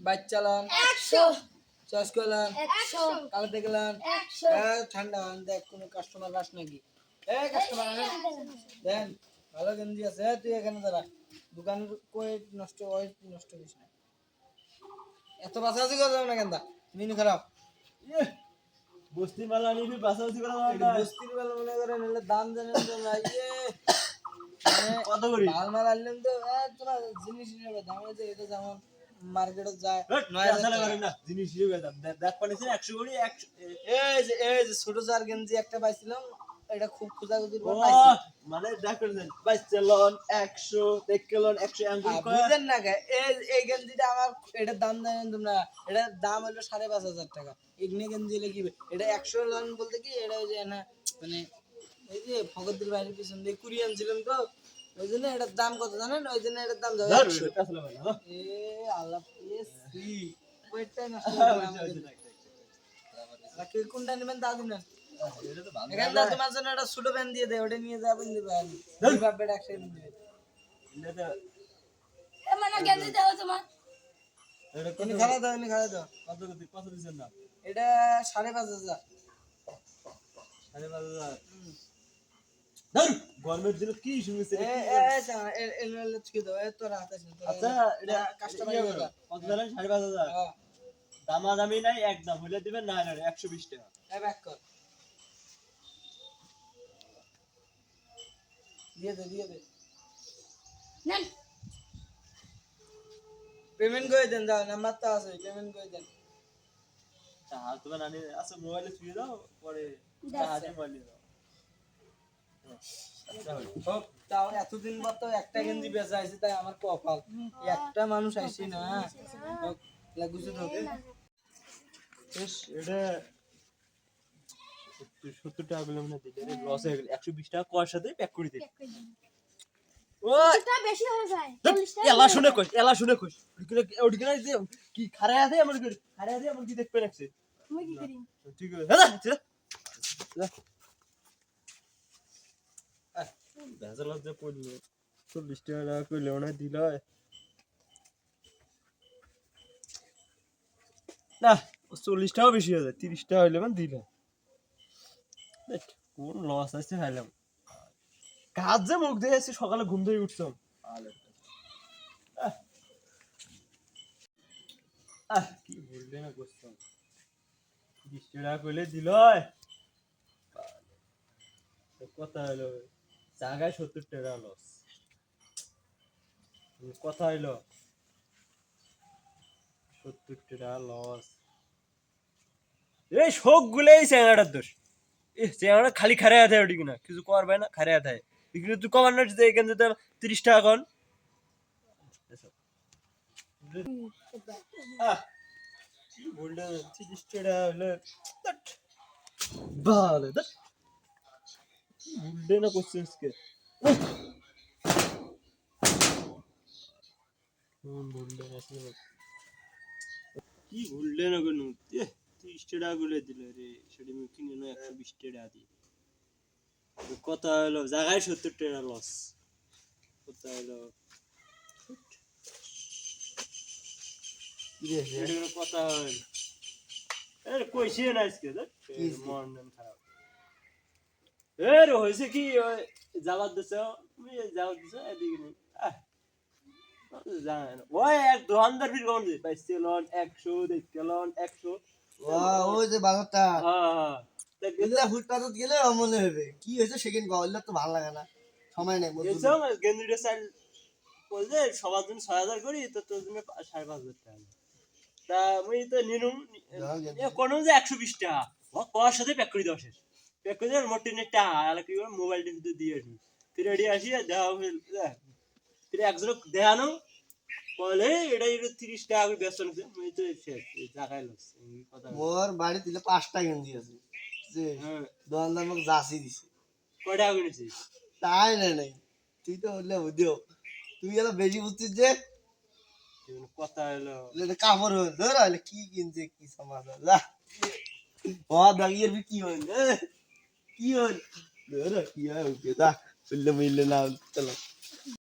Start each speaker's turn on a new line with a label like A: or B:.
A: bike চালান
B: 100
A: choice করলাম
B: 100
A: কালো দেখলাম
B: 100
A: ঠান্ডা দেখ কোনো কাস্টমার রাস নাকি কাস্টমার দেন ভালো গেঞ্জি আছে তুই এখানে দাঁড়া দোকানের কই নষ্ট করিস না এত বাসাবাসি করা যাবে না কেনটা মিনু খারাপ
C: বস্তি মালা নিবি বাসাবাসি করা
A: এটা বস্তির বেলা মনে করে নিলে দাম জানেন তো না
C: কত করি
A: মাল মাল আনলেন তো তোমার জিনিস হিসেবে দাম আছে এটা যেমন মার্কেটে যায়
C: 9000 টাকা না জিনিস হিসেবে দাম দেখ পানিছে 100 করি 100
A: এই যে ছোট চার গেঞ্জি একটা পাইছিলাম এটা খুব খোঁজাখুঁজির পর
C: ও
A: পাইছি
C: মানে দেখ করেছেন 22 চালন 100 দেখলন 100 আঙ্গুল কয়
A: বুঝেন না এই গেঞ্জিটা আমার এটার দাম জানেন তোমরা এটার দাম হলো 5500 টাকা এগনে গেঞ্জি হলে কি এটা 100 লন বলতে কি এটা ওই যে না মানে এই যে ফগরদের বাইরের পিছন দিয়ে কুরিয়ান ছিলাম তো ওই জন্য এটার দাম কত জানেন ওই জন্য এটার দাম যাবে 100 আল্লাহ সি ওইটা না রাখি কোনটা নেবেন তা দিন
C: এটা তো ভালো
A: এখানে তোমার জন্য একটা ছোট প্যান দিয়ে দেয় ওটা নিয়ে যাবেন দিবেন দুই বাপে একসাথে দিবে
C: এটা
B: মানে গেঞ্জি দাও তোমার
C: এটা
A: তুমি খাওয়া দাও
C: কত দিছেন না
A: এটা 5500
C: 5500 ধর গরমের দিনে কি শুনেছে আচ্ছা এটা কত জানেন 5500 দামাদামি নাই একদম হইলে দিবেন না না 120 টাকা
A: দিয়ে দে
B: নেন
A: পেমেন্ট করে দেন দাও নাম্বার তো আছে পেমেন্ট করে দেন
C: তাহা তোমার নানি আচ্ছা মোবাইলে ছুঁয়ে দাও পরে তাহাতে মোবাইল দাও
A: হোক তাও এতদিন পর তো একটা গেঞ্জি বেচা আছে তাই আমার কপাল একটা মানুষ আইছে না হোক লাগুছে তো
C: বেশ এটা 70 টাকা গুলো মনে দিলে লস হয়ে গেল 120 টাকা কোয়ার সাথে প্যাক করে দিন
B: ওটা বেশি হয়ে যায় 40 টাকা
C: এলা শুনে কইস ওদিকে কি খারায় আছে আমার কি দেখতে রাখছে
B: আমি কি করি
C: ঠিক আছে হ্যাঁ বেজাল লজ্জা পড়লো 40 টাকা কইলে ওনা দিল না 40 টাকা বেশি হয়ে যায় 30 টাকা হইলে দিল কোন লস আছে খাইলাম কাজ যে মুখ দিয়ে এসে সকালে ঘুম থেকে উঠছম কি বললে না করছম 30 টাকা কইলে দিল কথা হলো জায়গায় 70 টাকা লস কথা হইলো 70 টাকা লস এই শোক গুলেই চ্যাংড়াটার দোষ চ্যাংড়া খালি খারে আছে ওটি কিনা কিছু করবে না খারে আছে কিন্তু তুই কমার না এখানে 30 টাকা কন বললে 30 টাকা হলে ভালো বুঝলে না কোশ্চেন্স কে কি ভুললে না কেন 30 টাকা গুলো দিল রে সেটি আমি কিনে না 120 টাকা দিই কথা হলো জায়গায় 70 টাকা লস কথা হলো কথা হলো এর কইছে না আজকে মন খারাপ এর হয়েছে কি যাবার দিছো তুমি যাওয়ার দিছো এদিকে নেই জানেন ওই এক দোকানদার ফির কোন দিই 22 চালন 100 দেখলন 100
A: ওই যে বাজারটা
C: হ্যাঁ
A: এগুলা ফুটপাথত গেলে মনে হবে কি হয়েছে সেকেন্ড গল্লা তো ভালো লাগে না সময় নেই
C: এসো গেন্দ্রিটা সাইল বলছে সবার জন্য 6000 করি তো তোর জন্য 5500 টাকা তা আমি তো নিনুম কোন যে 120 টাকা ও কোয়ার সাথে প্যাক করে দাও শেষ প্যাক করে মোট 3 টাকা আর কি মোবাইল টিপে দিয়ে আসি তুই রেডি আসি দাও তুই একজন দেখানো বলে এটা 30 টাকা করে বেচন আমি তো শেষ টাকায় লস কথা
A: মোর বাড়ি দিলে 5টা গেঞ্জি আছে যে দোকানদার মোক জাসি দিছে
C: কয় টাকা কিনেছিস
A: তাই নাই তুই তো হলে বুঝিও তুই এলা বেশি বুঝছিস যে
C: কথা হলো
A: কাপড় ধর হলে কি কিনছে কি সমাধান যা ও দাগিয়ে কি হল কি হল ধর কি হয় ওকে যা মিললে না চলো